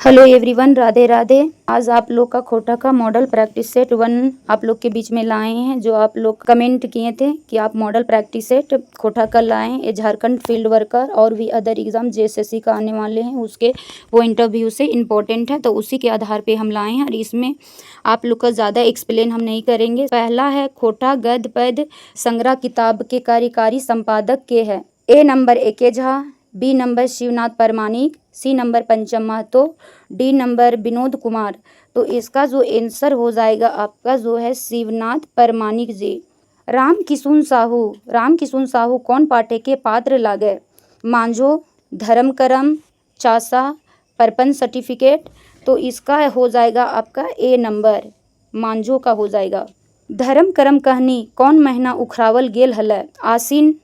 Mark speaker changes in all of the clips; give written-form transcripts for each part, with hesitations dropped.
Speaker 1: Hello everyone, Radhe Radhe. आज आप लोग का खोटा का मॉडल प्रैक्टिस सेट 1 आप लोग के बीच में लाए हैं। जो आप लोग कमेंट किए थे कि आप मॉडल प्रैक्टिस सेट खोटा का लाएं, ये झारखंड फील्ड वर्कर और भी अदर एग्जाम जेएसएससी का आने वाले हैं, उसके वो इंटरव्यू से इम्पोर्टेंट है, तो उसी के आधार पे हम लाए हैं। और इसमें आप लोग का ज़्यादा एक्सप्लेन हम नहीं करेंगे। पहला है खोटा गद्य पद्य संग्रह किताब के कार्यकारी संपादक के है। A number A K. Jha, B number Shivnath Pramanik, C number Pancham Mahato, D number Vinod Kumar. तो इसका जो आंसर हो जाएगा आपका जो है शिवनाथ परमाणिक जी। राम किशुन साहू कौन पाठ्य के पात्र लागे? मांझो, धर्म करम, चासा, परपन सर्टिफिकेट। तो इसका हो जाएगा आपका ए नंबर, मांझो का हो जाएगा। धर्म करम कहनी कौन महीना उखरावल गेल हल? आसीन,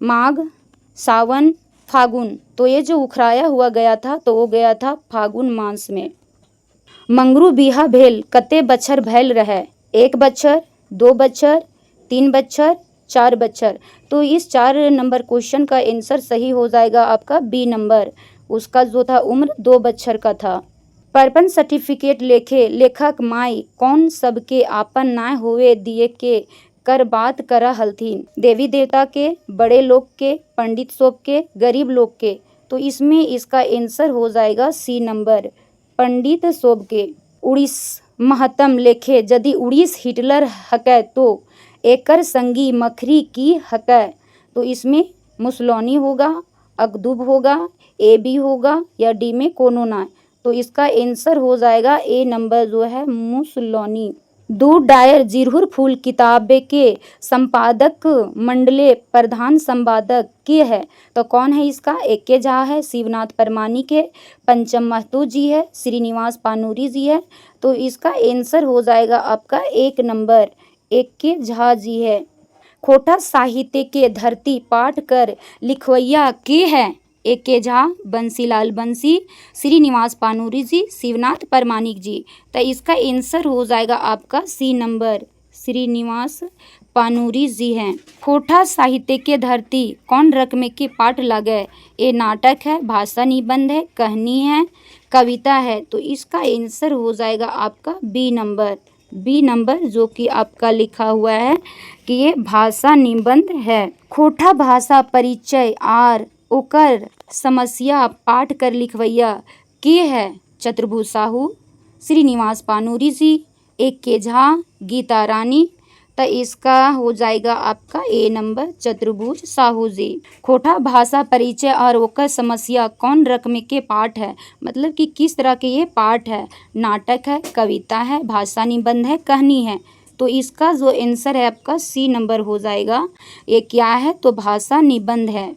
Speaker 1: माघ, सावन, फागुन। तो ये जो उखराया हुआ गया था तो वो गया था फागुन मास में। मंगरू बिहा भेल कते बच्छर भैल रहे? 1 बच्छर, 2 बच्छर, 3 बच्छर, 4 बच्छर। तो इस 4 नंबर क्वेश्चन का आंसर सही हो जाएगा आपका बी नंबर। उसका जो था उम्र 2 बच्छर का था। परपन सर्टिफिकेट लेखे लेखक माई कौन सबके आपन नाय होवे दिए के कर बात करा हलथिन? देवी देवता के, बड़े लोग के, पंडित सोब के, गरीब लोग के। तो इसमें इसका आंसर हो जाएगा सी नंबर, पंडित सोब के। उड़ीस महतम लेखे यदि उड़ीस हिटलर हकै तो एकर संगी मखरी की हकै? तो इसमें मुसोलिनी होगा, अकदूब होगा, ए बी होगा या डी में कोनो ना। तो इसका आंसर हो जाएगा ए नंबर जो है मुसोलिनी। दूर डायर जिरहुर फूल किताबे के संपादक मंडले प्रधान संपादक के है? तो कौन है इसका? ए.के. झा है, शिवनाथ परमाणिक है, पंचम महतो जी है, श्रीनिवास पानूरी जी है। तो इसका आंसर हो जाएगा आपका 1 नंबर, ए.के. झा जी है। खोटा साहित्य के धरती पाठ कर लिखवैया के है? ए.के. झा, बंसीलाल बंसी, श्रीनिवास पानूरी जी, शिवनाथ परमाणिक जी। तो इसका आंसर हो जाएगा आपका सी नंबर, श्रीनिवास पानूरी जी हैं। खोटा साहित्य के धरती कौन रकम के पाठ लगे? ये नाटक है, भाषा निबंध है, कहानी है, कविता है। तो इसका आंसर हो जाएगा आपका बी नंबर जो कि आपका लिखा हुआ है कि ये भाषा निबंध है। खोटा भाषा परिचय आर ओकर समस्या पाठ कर लिखवैया के है? चतुर्भुज साहू, श्रीनिवास पानूरी जी, ए.के. झा, गीता रानी। तो इसका हो जाएगा आपका ए नंबर, चतुर्भुज साहू जी। खोटा भाषा परिचय और ओकर समस्या कौन रकम के पाठ है? मतलब कि किस तरह के ये पाठ है? नाटक है, कविता है, भाषा निबंध है, कहानी है। तो इसका जो आंसर है आपका सी नंबर हो जाएगा। ये क्या है? तो भाषा निबंध है।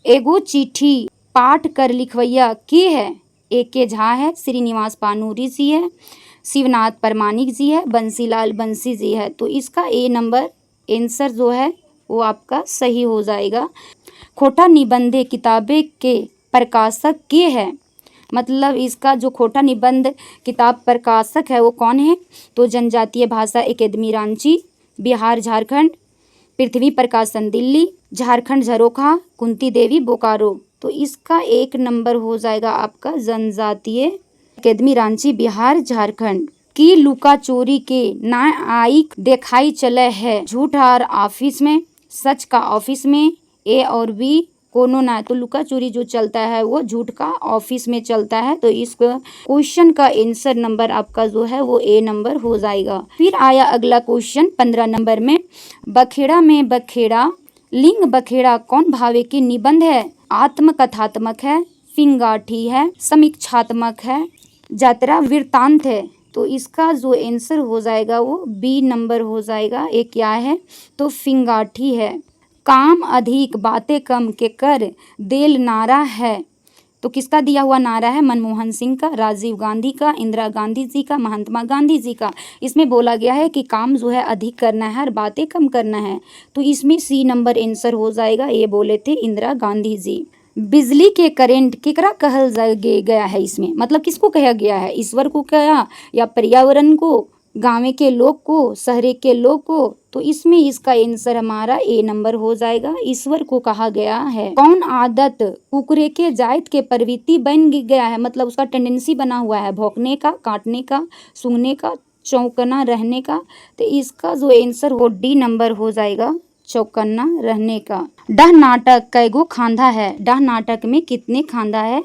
Speaker 1: एगो चिट्ठी पाठ कर लिखवैया के है? ए.के. झा है, श्रीनिवास पानूरी जी है, शिवनाथ परमाणिक जी है, बंसीलाल बंसी जी है। तो इसका ए नंबर आंसर जो है वो आपका सही हो जाएगा। खोटा निबंध किताबे के प्रकाशक के है? मतलब इसका जो खोटा निबंध किताब प्रकाशक है वो कौन है? तो जनजातीय भाषा अकादमी रांची, बिहार झारखंड, पृथ्वी प्रकाशन दिल्ली, झारखंड झरोखा, कुंती देवी बोकारो। तो इसका 1 नंबर हो जाएगा आपका जनजातीय अकादमी रांची, बिहार झारखंड। की लुका चोरी के ना आई दिखाई चले है? झूठ और ऑफिस में, सच का ऑफिस में, ए और बी कोनो ना। तो लुका चोरी जो चलता है वो झूठ का ऑफिस में चलता है। तो इस क्वेश्चन का आंसर नंबर आपका जो है वो ए नंबर हो जाएगा। फिर आया अगला क्वेश्चन 15 नंबर में। बखेड़ा में बखेड़ा लिंग बखेड़ा कौन भावे के निबंध है? आत्मकथात्मक है, फिंगाठी है, समीक्षात्मक है, यात्रा वृत्तांत है। तो इसका जो आंसर हो जाएगा वो बी नंबर हो जाएगा। ये क्या है? तो फिंगाठी है। काम अधिक बातें कम के कर देल नारा है? तो किसका दिया हुआ नारा है? मनमोहन सिंह का, राजीव गांधी का, इंदिरा गांधी जी का, महात्मा गांधी जी का। इसमें बोला गया है कि काम जो है अधिक करना है और बातें कम करना है। तो इसमें सी नंबर आंसर हो जाएगा। ये बोले थे इंदिरा गांधी जी। बिजली के करंट केकरा कहल गया है? इसमें मतलब किसको कहा गया है? ईश्वर को कहा या पर्यावरण को गाँव के लोग को, शहर के लोग को, तो इसमें इसका आंसर हमारा ए नंबर हो जाएगा। ईश्वर को कहा गया है। कौन आदत कुकुरे के जायत के प्रवृत्ति बन गया है, मतलब उसका टेंडेंसी बना हुआ है, भौंकने का, काटने का, सूंघने का, चौकना रहने का। तो इसका जो आंसर हो डी नंबर हो जाएगा, चौकन्ना रहने का। डह नाटक कैगो खांधा है, डह नाटक में कितने खांधा है?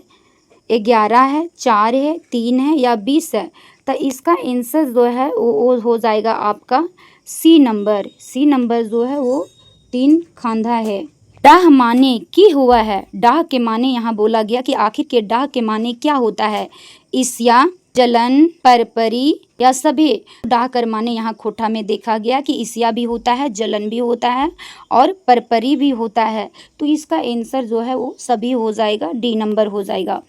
Speaker 1: 11 है, 4 है, 3 है या 20 है? तो इसका आंसर जो है वो हो जाएगा आपका सी नंबर। सी नंबर जो है वो 3 खांधा है। डाह माने की हुआ है, डाह के माने यहाँ बोला गया कि आखिर के डाह के माने क्या होता है? ईर्ष्या, जलन, परपरी या सभी। डाह कर माने यहाँ खोटा में देखा गया कि ईर्ष्या भी होता है, जलन भी होता है और परपरी भी होता है। तो इसका आंसर जो है वो सभी हो जाएगा, डी नंबर हो जाएगा।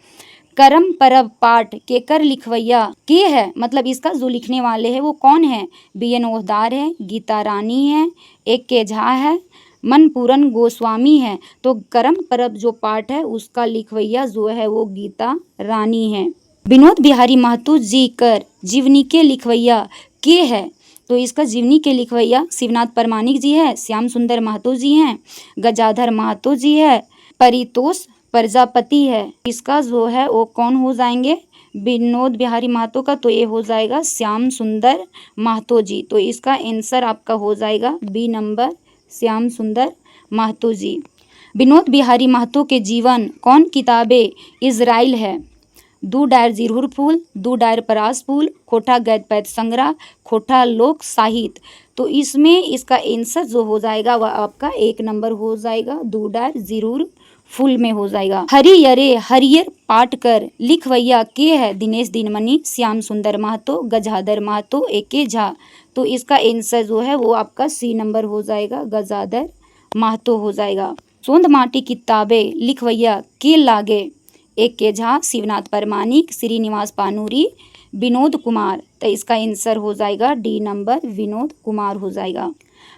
Speaker 1: करम परब पाठ के कर लिखवैया के है, मतलब इसका जो लिखने वाले हैं वो कौन है? BN ओहदार है, गीता रानी है, एक के झा है, मनपूरन गोस्वामी है। तो करम परब जो पाठ है उसका लिखवैया जो है वो गीता रानी है। विनोद बिहारी महतो जी कर जीवनी के लिखवैया के है, तो इसका जीवनी के लिखवैया शिवनाथ परमाणिक जी है, श्याम सुंदर महतो जी हैं, गजाधर महतो जी है, परितोष प्रजापति है। इसका जो है वो कौन हो जाएंगे? विनोद बिहारी महतो का, तो ये हो जाएगा श्याम सुंदर महतो जी। तो इसका आंसर आपका हो जाएगा बी नंबर, श्याम सुंदर महतो जी। विनोद बिहारी महतो के जीवन कौन किताबें इजराइल है? दू डायर जिरहुर फूल, दू डायर परास फूल, खोटा गैद पैद संग्रह, खोटा लोक साहित्य। तो इसमें इसका आंसर जो हो जाएगा वह आपका 1 नंबर हो जाएगा, दू डायर जिरहुर फूल में हो जाएगा। हरियरे हरियर पाठ कर लिखवैया के है? दिनेश दिनमणि, श्याम सुंदर महतो, गजाधर महतो, एके झा। तो इसका आंसर जो है वो आपका सी नंबर हो जाएगा, गजाधर महतो हो जाएगा। सोंध माटी किताबें लिखवैया के लागे? एक के झा, शिवनाथ परमाणिक, श्रीनिवास पानूरी, विनोद कुमार। तो इसका आंसर हो जाएगा डी नंबर, विनोद कुमार हो जाएगा।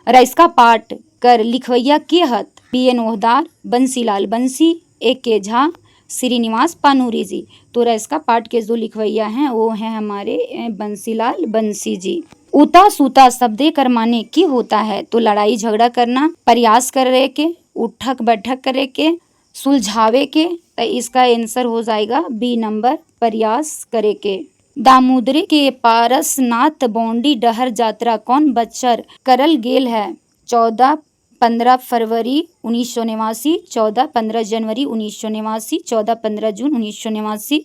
Speaker 1: रईसका पाठ कर लिखवैया के हत? BN ओहदार, बंसीलाल बंसी, एक के झा, श्रीनिवास पानूरी जी। तो रईसका पाठ के जो लिखवैया हैं वो हैं हमारे बंसीलाल बंसी जी। उता सुता शब्दे कर माने की होता है? तो लड़ाई झगड़ा करना, प्रयास करे के, उठक बैठक करे के, सुलझावे के। तो इसका आंसर हो जाएगा बी नंबर, प्रयास करे के। दामोदरी के पारसनाथ बौंडी डहर यात्रा कौन बच्चर करल गेल है? 14-15 फरवरी 1989, 14-15 जनवरी 1989, 14-15 जून 1989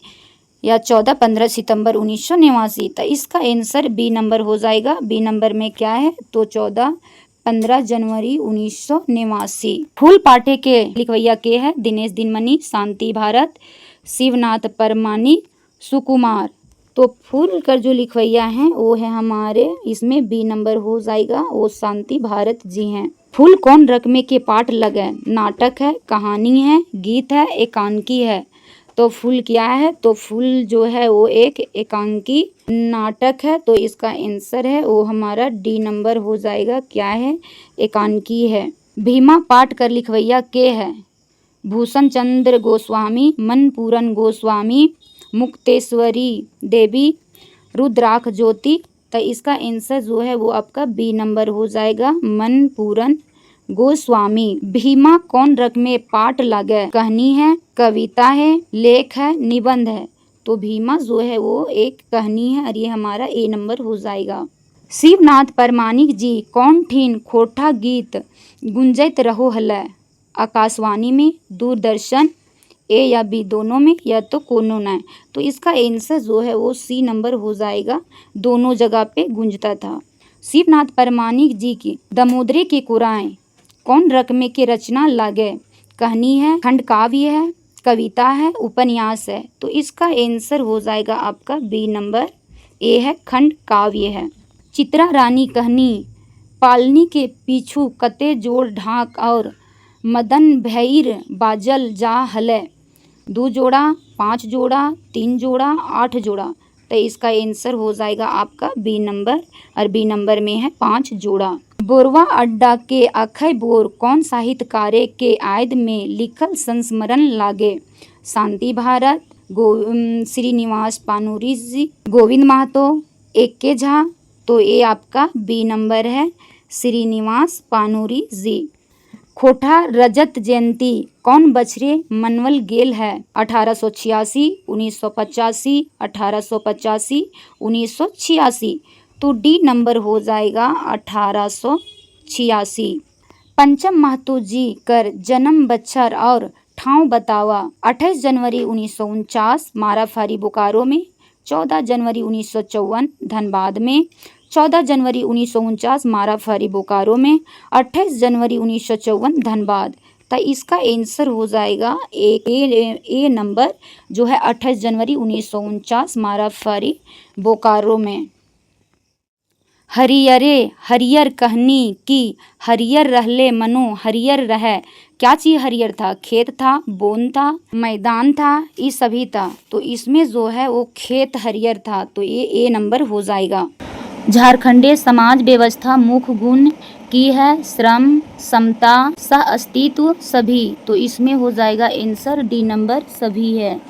Speaker 1: या 14-15 सितंबर 1989। तो इसका आंसर बी नंबर हो जाएगा। बी नंबर में क्या है? तो 14-15 जनवरी 1989। फूल पाटे के लिखवैया के है? दिनेश दिनमणि, शांति भारत, शिवनाथ परमाणिक, सुकुमार। तो फूल कर जो लिखवैया हैं वो है हमारे, इसमें बी नंबर हो जाएगा, वो शांति भारत जी हैं। फूल कौन रकमे के पाठ लगे? नाटक है, कहानी है, गीत है, एकांकी है। तो फूल क्या है? तो फूल जो है वो एक एकांकी नाटक है। तो इसका आंसर है वो हमारा डी नंबर हो जाएगा, क्या है? एकांकी है। भीमा पाठ कर लिखवैया के है? भूषण चंद्र गोस्वामी, मनपूरन गोस्वामी, मुक्तेश्वरी देवी, रुद्राक्ष ज्योति। तो इसका आंसर जो है वो आपका बी नंबर हो जाएगा, मनपूरन गोस्वामी। भीमा कौन रकमे पाठ लागे? कहानी है, कविता है, लेख है, निबंध है। तो भीमा जो है वो एक कहानी है और ये हमारा ए नंबर हो जाएगा। शिवनाथ परमाणिक जी कौन ठीन खोटा गीत गुंजत रहो हलै? आकाशवाणी में, दूरदर्शन, ए या बी दोनों में, या तो कोनो न। तो इसका आंसर जो है वो सी नंबर हो जाएगा, दोनों जगह पे गूंजता था। शिवनाथ परमाणिक जी की दामोदरी के कुराएं कौन रकमे के रचना लागे? कहानी है, खंड काव्य है, कविता है, उपन्यास है। तो इसका आंसर हो जाएगा आपका बी नंबर, ए है, खंड काव्य है। चित्रा रानी कहनी पालनी के पीछू कते जोड़ ढाक और मदन भैर बाजल जा हले? 2 जोड़ा, 5 जोड़ा, 3 जोड़ा, 8 जोड़ा। तो इसका आंसर हो जाएगा आपका बी नंबर और बी नंबर में है 5 जोड़ा। बोरवा अड्डा के अखय बोर कौन साहित्यकारे के आयद में लिखल संस्मरण लागे? शांति भारत, श्रीनिवास पानूरी जी, गोविंद महतो, एक के झा। तो ये आपका बी नंबर है, श्रीनिवास पानूरी जी। खोटा रजत जयंती कौन बछरे मनवल गेल है? 1886, 1985, 1885, 1986। तो डी नंबर हो जाएगा 1886। पंचम महतो जी कर जन्म बच्छर और ठाव बतावा। 28 जनवरी 1949 माराफारी बोकारो में, 14 जनवरी 1954 धनबाद में, 14 जनवरी 1949 माराफारी बोकारो में, 28 जनवरी 1954 धनबाद। तो इसका आंसर हो जाएगा ए नंबर जो है 28 जनवरी 1949 माराफारी बोकारो में। हरियरे हरियर कहनी कि हरियर रहले मनो हरियर रहे। क्या चीज़ हरियर था? खेत था, बोन था, मैदान था, ये सभी था। तो इसमें जो है वो खेत हरियर था, तो ये ए नंबर हो जाएगा। झारखंडीय समाज व्यवस्था मुख्य गुण की है? श्रम, समता, सह अस्तित्व, सभी। तो इसमें हो जाएगा आंसर डी नंबर सभी है।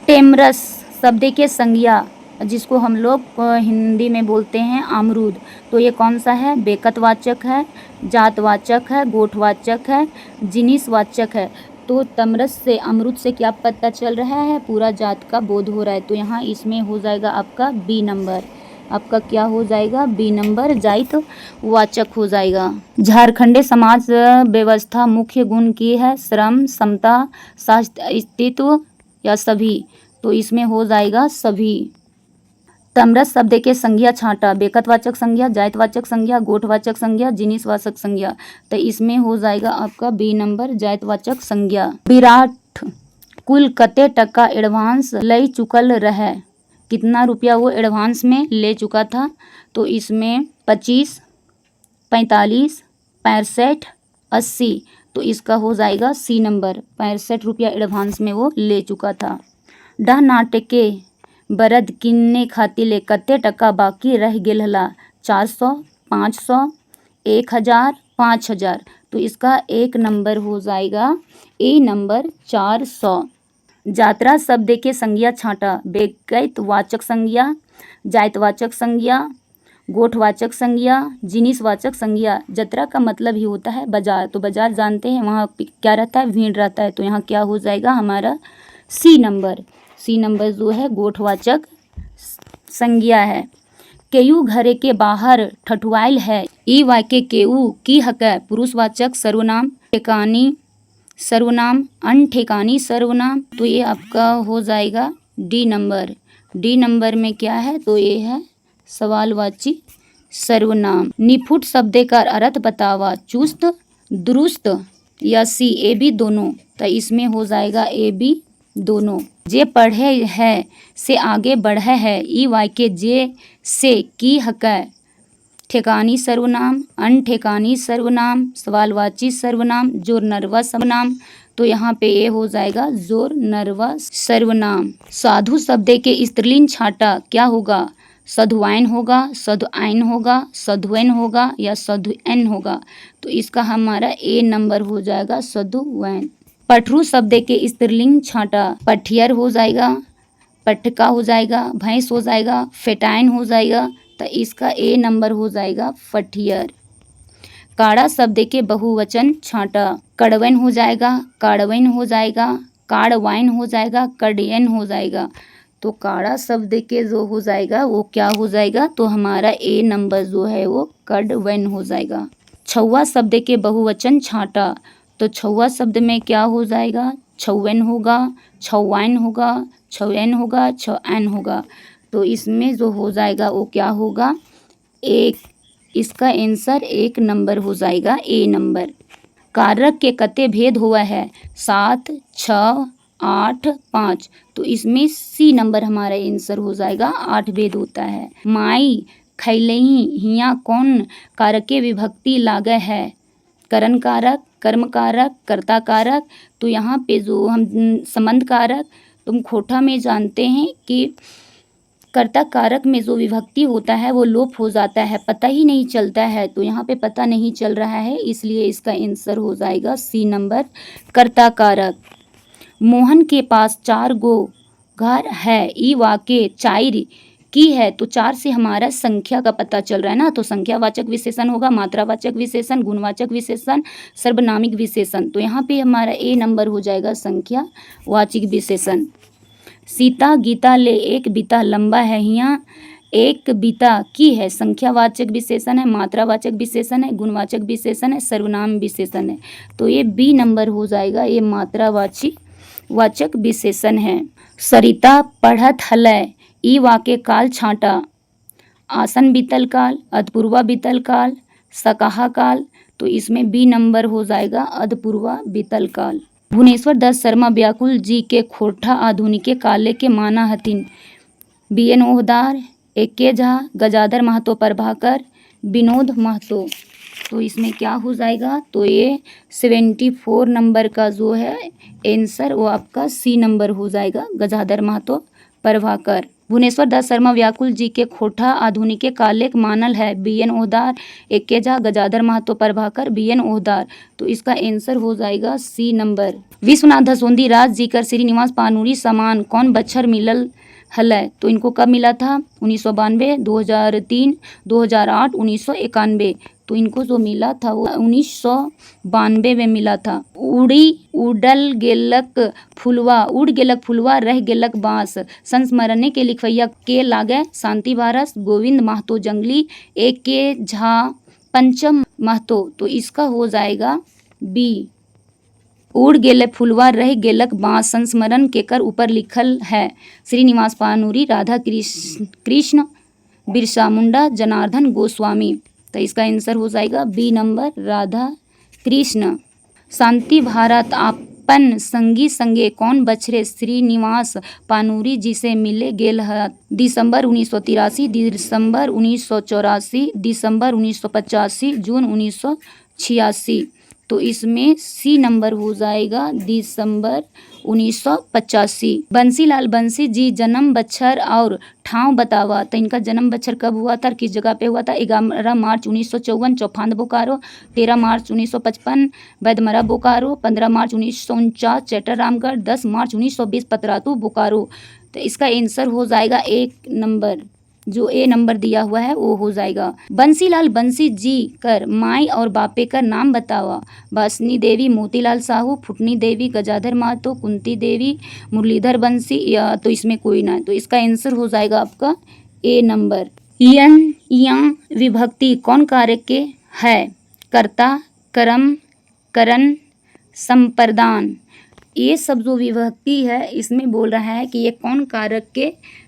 Speaker 1: टेमरस शब्द के संज्ञा जिसको हम लोग हिंदी में बोलते हैं अमरूद, तो ये कौन सा है? बेकतवाचक है, जातवाचक है, गोठवाचक है, जिनिसवाचक है। तो तमरस से अमरूद से क्या पता चल रहा है? पूरा जात का बोध हो रहा है। तो यहाँ इसमें हो जाएगा आपका बी नंबर। आपका क्या हो जाएगा? बी नंबर जाइत वाचक हो जाएगा। झारखंडीय समाज व्यवस्था मुख्य गुण की है? श्रम, समता, अस्तित्व या सभी। तो इसमें हो जाएगा सभी। तमरस शब्द के संज्ञा छांटा, बेकतवाचक संज्ञा, जायतवाचक संज्ञा, गोठवाचक संज्ञा, जिनिसवाचक संज्ञा। तो इसमें हो जाएगा आपका बी नंबर जायतवाचक संज्ञा। विराट कुल कते टका एडवांस ले चुकल रहे? कितना रुपया वो एडवांस में ले चुका था? तो इसमें 25, 45, 65, 80। तो इसका हो जाएगा सी नंबर, 65 रुपया एडवांस में वो ले चुका था। डह नाटके बरद किन्ने खातिले कते टका बाकी रह गेल हला? 400, 500, 1000, 5000। तो इसका एक नंबर हो जाएगा ए नंबर 400। जात्रा शब्द के संज्ञा छांटा, बेकतवाचक संज्ञा, जायतवाचक संज्ञा, गोठवाचक संज्ञा, जिनिसवाचक संज्ञा। जत्रा का मतलब ही होता है बाजार, तो बाजार जानते हैं वहाँ क्या रहता है? भीड़ रहता है। तो यहाँ क्या हो जाएगा हमारा? सी नंबर। सी नंबर जो है गोठवाचक संज्ञा है। केयू घरे के बाहर ठठुआइल है? ई वाक्य केयू की हक है? पुरुषवाचक सर्वनाम, ठेकानी सर्वनाम, अनठेकानी सर्वनाम। तो ये आपका हो जाएगा डी नंबर। डी नंबर में क्या है? तो ये है सवालवाची सर्वनाम। निफुट शब्द का अर्थ बतावा। चुस्त, दुरुस्त या सी ए बी दोनों। तो इसमें हो जाएगा ए बी दोनों। जे पढ़े है से आगे बढ़े है? ई वाक्य जे से की हक है? ठेकानी सर्वनाम, अनठेकानी सर्वनाम, सवालवाची सर्वनाम, जोर नरवा सर्वनाम। तो यहाँ पे ये हो जाएगा जोर नरवा सर्वनाम। साधु शब्द के स्त्रीलिंग छांटा क्या होगा? साधुवाइन होगा, साधुआइन होगा, साधुएन होगा या साधुएन होगा। तो इसका हमारा ए नंबर हो जाएगा साधुवैन। पठरू शब्द के स्त्रीलिंग छांटा, पठियर हो जाएगा, पटका हो जाएगा, भैंस हो जाएगा, फेटाइन हो जाएगा। तो इसका ए नंबर हो जाएगा फटियर। काड़ा शब्द के बहुवचन छांटा, कड़वन हो जाएगा, काड़वन हो जाएगा, काड़वाइन हो जाएगा, कड़यन हो जाएगा। तो काड़ा शब्द के जो हो जाएगा वो क्या हो जाएगा? तो हमारा ए नंबर जो है वो कड़वन हो जाएगा। छौवा शब्द के बहुवचन छांटा, तो छौवा शब्द में क्या हो जाएगा? छौवन होगा, छौवाइन होगा, छौन होगा, छौन होगा। तो इसमें जो हो जाएगा वो क्या होगा? एक। इसका आंसर एक नंबर हो जाएगा ए नंबर। कारक के कते भेद हुआ है? 7, 6, 8, 5। तो इसमें सी नंबर हमारा आंसर हो जाएगा, 8 भेद होता है। माई खैलई हिया कौन कारक के विभक्ति लागे है? करण कारक, कर्म कारक, कर्ता कारक। तो यहाँ पे जो हम संबंध कारक, तुम खोटा में जानते हैं कि कर्ता कारक में जो विभक्ति होता है वो लोप हो जाता है, पता ही नहीं चलता है। तो यहाँ पे पता नहीं चल रहा है, इसलिए इसका आंसर हो जाएगा सी नंबर कर्ता कारक। मोहन के पास 4 गो घर है। ई वाक्य चाइर की है, तो 4 से हमारा संख्या का पता चल रहा है ना, तो संख्यावाचक विशेषण होगा, मात्रावाचक विशेषण, गुणवाचक विशेषण, सर्वनामिक विशेषण। तो यहाँ पे हमारा ए नंबर हो जाएगा संख्यावाचक विशेषण। सीता गीता ले एक बीता लंबा है हिया, एक बीता की है संख्यावाचक विशेषण है, मात्रावाचक विशेषण है, गुणवाचक विशेषण है, सर्वनाम विशेषण है। तो ये बी नंबर हो जाएगा, ये मात्रावाचक विशेषण है। सरिता पढ़त हलय ई वाक्य काल छाँटा, आसन बीतल काल, अधपूर्वा बीतल काल, सकाहा काल। तो इसमें बी नंबर हो जाएगा अधपूर्वा बीतल काल। भुवनेश्वर दत्त शर्मा व्याकुल जी के खोठा आधुनिके काले के माना हथिन। BN ओहदार, एके झा, गजाधर महतो प्रभाकर, विनोद महतो। तो इसमें क्या हो जाएगा, तो ये 74 नंबर का जो है आंसर वो आपका सी नंबर हो जाएगा, गजाधर महतो प्रभाकर। भुवनेश्वर दत्त शर्मा व्याकुल जी के खोठा आधुनिके कालेक मानल है। BN ओहदार, एके झा, गजाधर महतो प्रभाकर, BN ओहदार। तो इसका आंसर हो जाएगा सी नंबर। विश्वनाथ धसोंदी राज जी कर श्रीनिवास पानूरी समान कौन बच्छर मिलल हलय। तो इनको कब मिला था, 1992, 2003, 2008, 1991। तो इनको जो मिला था वो 1992 में मिला था। उड़ गेलक फुलवा रह गेलक बाँस, संस्मरणे के लिखवैया के लागे शांति वारस, गोविंद महतो जंगली, एके झा, पंचम महतो। तो इसका हो जाएगा बी। उड़ गेले फुलवा रह गेलक बाँस संस्मरण केकर ऊपर लिखल है, श्रीनिवास पानूरी, राधा कृष्ण, बिरसा मुंडा, जनार्दन गोस्वामी। तो इसका आंसर हो जाएगा बी नंबर, राधा कृष्ण। शांति भारत आपन संगी संगे कौन बछरे श्रीनिवास पानूरी जी से मिले गेल है। दिसंबर 1983, दिसंबर 1984, दिसंबर 1985, जून 1986। तो इसमें सी नंबर हो जाएगा दिसंबर 1985। बंसीलाल बंसी जी जन्म बच्छर और ठाव बतावा। तो इनका जन्म बच्छर कब हुआ था, किस जगह पे हुआ था। 11 मार्च 1954 चौफांद बोकारो, 13 मार्च 1955 बैदमरा बोकारो, 15 मार्च 1949 चैटर रामगढ़, 10 मार्च 1920 पतरातू बोकारो। तो इसका आंसर हो जाएगा एक नंबर, जो ए नंबर दिया हुआ है वो हो जाएगा। बंसीलाल बंसी जी कर माई और बापे का नाम बतावा। बासनी देवी, मोतीलाल साहू, फुटनी देवी, गजाधर महतो, कुंती देवी, मुरलीधर बंसी, या तो इसमें कोई ना। तो इसका आंसर हो जाएगा आपका ए नंबर। यन या विभक्ति कौन कारक के है, कर्ता, कर्म, करण, संप्रदान। ये सब जो विभक्ति है इसमें बोल रहा है कि ये कौन कारक के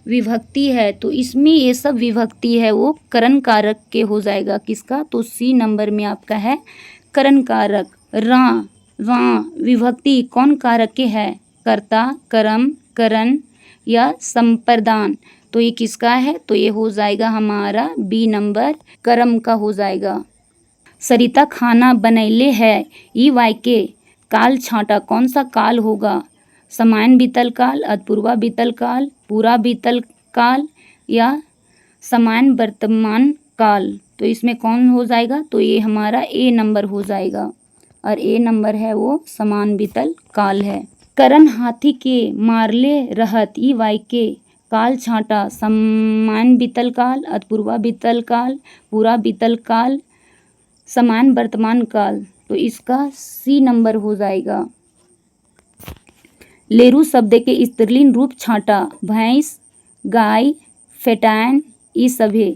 Speaker 1: विभक्ति है। तो इसमें ये सब विभक्ति है वो करण कारक के हो जाएगा। किसका, तो सी नंबर में आपका है करण कारक। रा विभक्ति कौन कारक के है, कर्ता, कर्म, करण या संप्रदान। तो ये किसका है, तो ये हो जाएगा हमारा बी नंबर, कर्म का हो जाएगा। सरिता खाना बनैले है ई वाक्य काल छाँटा कौन सा काल होगा, सामान्य बीतल काल, अधपूर्वा बीतल काल, पूरा बीतल काल या सामान्य वर्तमान काल। तो इसमें कौन हो जाएगा, तो ये हमारा ए नंबर हो जाएगा, और ए नंबर है वो समान बीतल काल है। करण हाथी के मारले रहत ई वाक्य काल छाँटा सामान्य बीतल काल, अधपूर्वा बीतल काल, पूरा बीतल काल, समान वर्तमान काल। तो इसका सी नंबर हो जाएगा। लेरू शब्द के स्त्रीलिंग रूप छाँटा, भैंस, गाय, फेटान, ये सभी।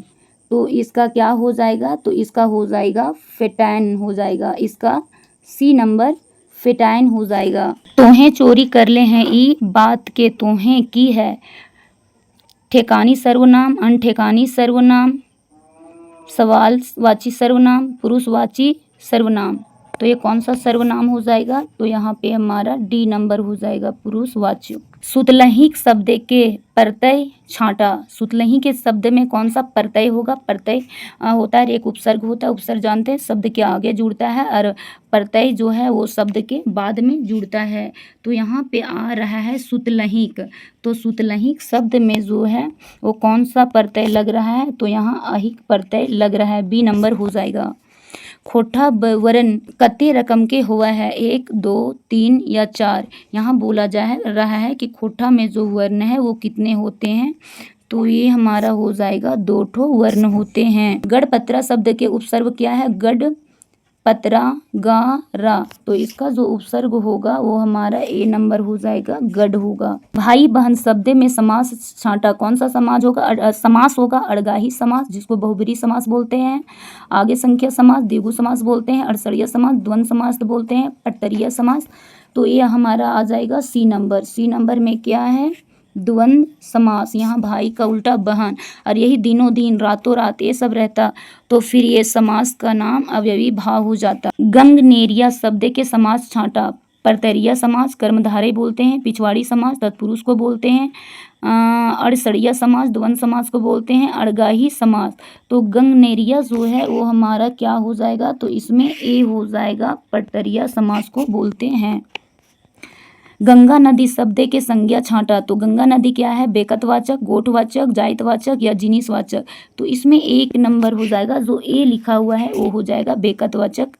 Speaker 1: तो इसका क्या हो जाएगा, तो इसका हो जाएगा फेटान हो जाएगा। इसका सी नंबर फेटान हो जाएगा। तोहें चोरी कर ले हैं ई बात के तोहें की है, ठेकानी सर्वनाम, अनठेकानी सर्वनाम, सवालवाची सर्वनाम, पुरुषवाची सर्वनाम। तो ये कौन सा सर्वनाम हो जाएगा, तो यहाँ पे हमारा डी नंबर हो जाएगा, पुरुषवाची। सुतलहिक शब्द के प्रत्यय छाँटा। सुतलही के शब्द में कौन सा प्रत्यय होगा, प्रत्यय होता है एक उपसर्ग होता है, उपसर्ग जानते हैं शब्द के आगे जुड़ता है और प्रत्यय जो है वो शब्द के बाद में जुड़ता है। तो यहाँ पे आ रहा है सुतलहिक। तो सुतलहिक शब्द में जो है वो कौन सा प्रत्यय लग रहा है, तो यहाँ अहिक प्रत्यय लग रहा है, बी नंबर हो जाएगा। खोठा वर्ण कते रकम के हुआ है, 1, 2, 3 या 4। यहाँ बोला जा रहा है कि खोठा में जो वर्ण है वो कितने होते हैं, तो ये हमारा हो जाएगा 2 ठो वर्ण होते हैं। गढ़पत्रा शब्द के उपसर्ग क्या है? गढ़ पत्रा गा रा, तो इसका जो उपसर्ग होगा वो हमारा ए नंबर हो जाएगा, गढ़ होगा। भाई बहन शब्द में समास छांटा, कौन सा समाज होगा? समास होगा अड़गाही समास, जिसको बहुब्रीहि समास बोलते हैं। आगे संख्या समास, द्विगु समास बोलते हैं। अड़सरिया समास, द्वंद्व समास बोलते हैं। पटरिया समास। तो ये हमारा आ जाएगा सी नंबर। सी नंबर में क्या है? द्वंद्व समास। यहाँ भाई का उल्टा बहन, और यही दिनों दिन रातों रात ये सब रहता तो फिर ये समास का नाम अव्ययी भाव हो जाता। गंगनेरिया शब्द के समास छांटा, परतरिया समास कर्मधारय बोलते हैं। पिछवाड़ी समास तत्पुरुष को बोलते हैं। अड़सरिया समास द्वंद्व समास को बोलते हैं। अड़गाही समास। तो गंगनेरिया जो है वो हमारा क्या हो जाएगा? तो इसमें ए हो जाएगा, परतरिया समास को बोलते हैं। गंगा नदी शब्द के संज्ञा छांटा, तो गंगा नदी क्या है? बेकतवाचक, गोठवाचक, जायतवाचक या जिनिसवाचक। तो इसमें एक नंबर हो जाएगा, जो ए लिखा हुआ है वो हो जाएगा बेकतवाचक।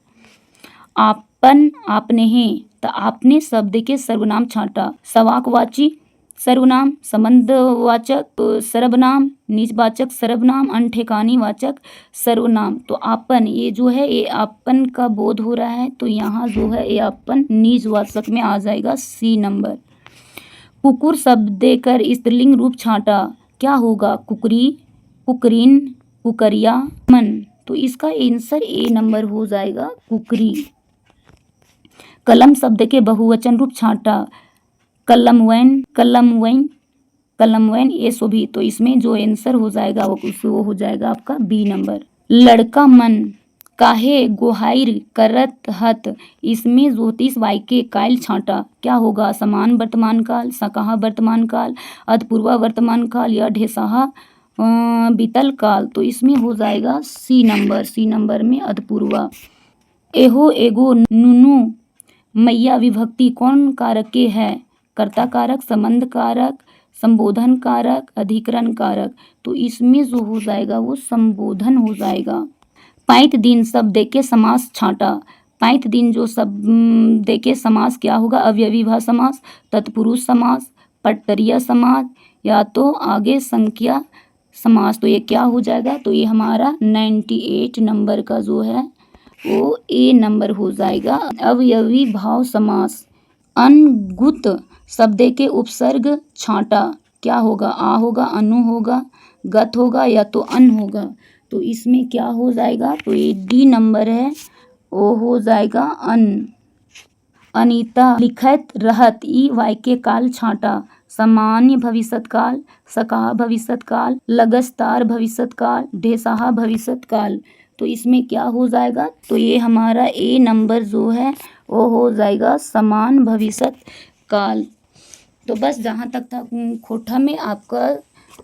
Speaker 1: आपन आपने हैं, तो आपने शब्द के सर्वनाम छांटा, सवाकवाची सर्वनाम, संबंधवाचक सर्वनाम, निजवाचक सर्वनाम, अनठेकानी वाचक सर्वनाम। तो आपन ये जो है ये आपन का बोध हो रहा है, तो यहाँ जो है ये आपन निजवाचक में आ जाएगा, सी नंबर। कुकुर शब्द देकर स्त्रीलिंग रूप छांटा, क्या होगा? कुकरी, कुकरीन, कुकरिया, मन। तो इसका आंसर ए नंबर हो जाएगा, कुकरी। कलम शब्द के बहुवचन रूप छांटा, कलमवैन, कलमवैन, कलमवैन, ये सभी। तो इसमें जो आंसर हो जाएगा वो हो जाएगा आपका बी नंबर। लड़का मन काहे गोहाइर करत हत, इसमें ज्योतिष वाक्य काल छांटा, क्या होगा? समान वर्तमान काल, सकाहा वर्तमान काल, अधपूर्वा वर्तमान काल या ढेसाहा बीतल काल। तो इसमें हो जाएगा सी नंबर। सी नंबर में अधपूर्वा। एहो एगो नुनु मैया विभक्ति कौन कारक के है? कर्ता कारक, संबंध कारक, संबोधन कारक, अधिकरण कारक। तो इसमें जो हो जाएगा वो संबोधन हो जाएगा। पैंत दिन शब्द के समास छांटा, पैंत दिन जो शब्द के समास क्या होगा? अव्ययी भाव समास, तत्पुरुष समास, पटरिया समास या तो आगे संख्या समास। तो ये क्या हो जाएगा? तो ये हमारा 98 नंबर का जो है वो ए नंबर हो जाएगा। अव्ययी भाव समास। अनगुत शब्द के उपसर्ग छांटा, क्या होगा? आ होगा, अनु होगा, गत होगा या तो अन होगा। तो इसमें क्या हो जाएगा? तो ये डी नंबर है, वो हो जाएगा अन। अनीता लिखत रहत, ई वाक्य काल छांटा, सामान्य भविष्यत काल, सकाहा भविष्यत काल, लगातार भविष्यत काल, ढेसाहा भविष्यत काल। तो इसमें क्या हो जाएगा? तो ये हमारा ए नंबर जो है वो हो जाएगा समान भविष्यत काल। तो बस जहाँ तक था खोटा में आपका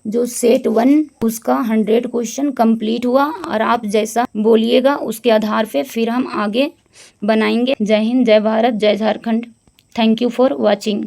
Speaker 1: जो सेट 1 उसका 100 क्वेश्चन कंप्लीट हुआ, और आप जैसा बोलिएगा उसके आधार पे फिर हम आगे बनाएंगे। जय हिंद, जय भारत, जय Jharkhand. Thank you for watching.